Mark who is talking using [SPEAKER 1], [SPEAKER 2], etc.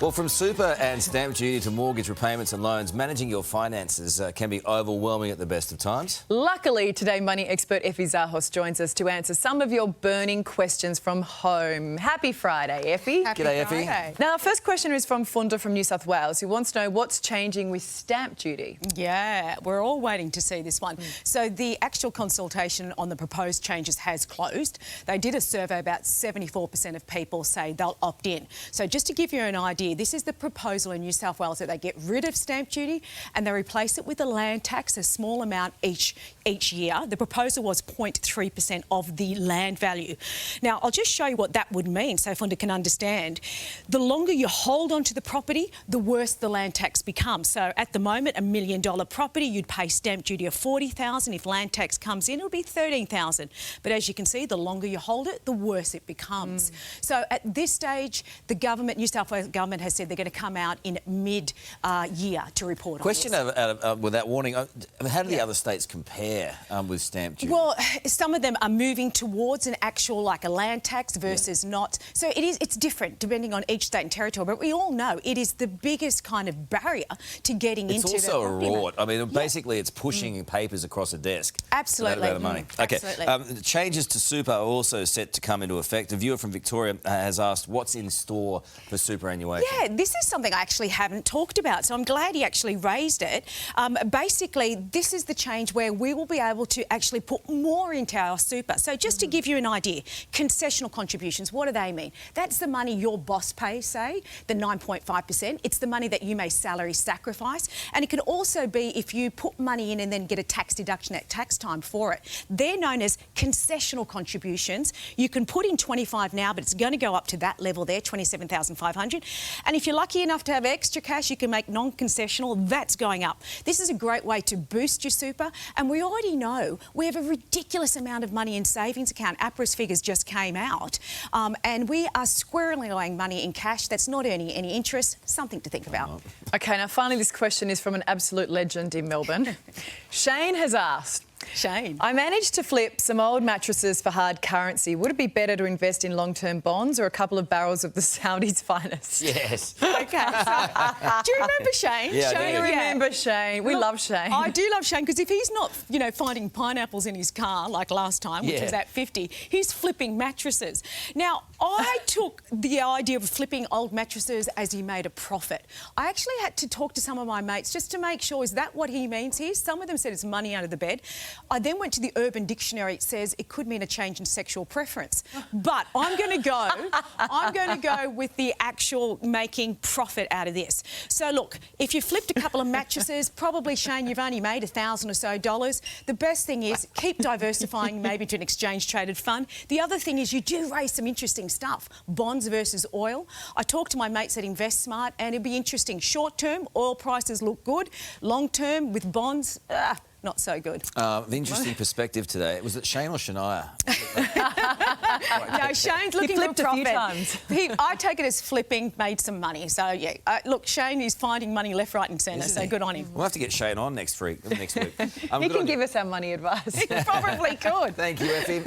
[SPEAKER 1] Well, from super and stamp duty to mortgage repayments and loans, managing your finances can be overwhelming at the best of times.
[SPEAKER 2] Luckily, today money expert Effie Zahos joins us to answer some of your burning questions from home. Happy Friday, Effie.
[SPEAKER 1] G'day, Effie.
[SPEAKER 2] Now, our first question is from Funda from New South Wales, who wants to know what's changing with stamp duty.
[SPEAKER 3] Yeah, we're all waiting to see this one. So the actual consultation on the proposed changes has closed. They did a survey, about 74% of people say they'll opt in. So just to give you an idea, this is the proposal in New South Wales that they get rid of stamp duty and they replace it with a land tax, a small amount each year. The proposal was 0.3% of the land value. Now, I'll just show you what that would mean so Funda can understand. The longer you hold onto the property, the worse the land tax becomes. So at the moment, $1 million property, you'd pay stamp duty of $40,000. If land tax comes in, it'll be $13,000. But as you can see, the longer you hold it, the worse it becomes. So at this stage, the government, New South Wales government, has said they're going to come out in mid-year to report on
[SPEAKER 1] Question
[SPEAKER 3] this.
[SPEAKER 1] without warning, how do the other states compare with stamp duty?
[SPEAKER 3] Well, some of them are moving towards an actual, like a land tax versus not. So it's different depending on each state and territory. But we all know it is the biggest kind of barrier to getting into that.
[SPEAKER 1] It's also a rort. I mean, basically it's pushing papers across a desk.
[SPEAKER 3] Absolutely.
[SPEAKER 1] For that amount of money. Okay.
[SPEAKER 3] Absolutely.
[SPEAKER 1] The changes to super are also set to come into effect. A viewer from Victoria has asked what's in store for superannuation.
[SPEAKER 3] Yeah, this is something I actually haven't talked about, so I'm glad he actually raised it. Basically, this is the change where we will be able to actually put more into our super. So just to give you an idea, concessional contributions, what do they mean? That's the money your boss pays, say, the 9.5%. It's the money that you may salary sacrifice. And it can also be if you put money in and then get a tax deduction at tax time for it. They're known as concessional contributions. You can put in 25 now, but it's going to go up to that level there, 27,500. And if you're lucky enough to have extra cash, you can make non-concessional. That's going up. This is a great way to boost your super. And we already know we have a ridiculous amount of money in savings account. APRA's figures just came out. And we are squirreling away money in cash that's not earning any interest. Something to think about.
[SPEAKER 2] OK, now finally this question is from an absolute legend in Melbourne. Shane has asked,
[SPEAKER 3] Shane.
[SPEAKER 2] I managed to flip some old mattresses for hard currency. Would it be better to invest in long-term bonds or a couple of barrels of the Saudis' finest?
[SPEAKER 1] Yes.
[SPEAKER 3] Okay. So, do you remember Shane?
[SPEAKER 1] Yeah,
[SPEAKER 3] Shane,
[SPEAKER 1] I do.
[SPEAKER 2] Remember Shane. We love Shane.
[SPEAKER 3] I do love Shane because if he's not, finding pineapples in his car like last time, which was at 50, he's flipping mattresses. Now, I took the idea of flipping old mattresses as he made a profit. I actually had to talk to some of my mates just to make sure, is that what he means here? Some of them said it's money under the bed. I then went to the Urban Dictionary. It says it could mean a change in sexual preference. But I'm going to go with the actual making profit out of this. So look, if you flipped a couple of mattresses, probably, Shane, you've only made $1,000 or so. The best thing is keep diversifying maybe to an exchange-traded fund. The other thing is you do raise some interesting stuff. Bonds versus oil. I talked to my mates at InvestSmart and it'll be interesting. Short-term, oil prices look good. Long-term, with bonds, not so good.
[SPEAKER 1] The interesting perspective today, was it Shane or Shania?
[SPEAKER 3] No, Shane's looking for
[SPEAKER 2] flipped a few
[SPEAKER 3] profit.
[SPEAKER 2] times.
[SPEAKER 3] I take it as flipping, made some money. So, yeah. Look, Shane is finding money left, right and centre, so good on him.
[SPEAKER 1] We'll have to get Shane on next week.
[SPEAKER 2] He can give us our money advice.
[SPEAKER 3] He probably could.
[SPEAKER 1] Thank you, Effie.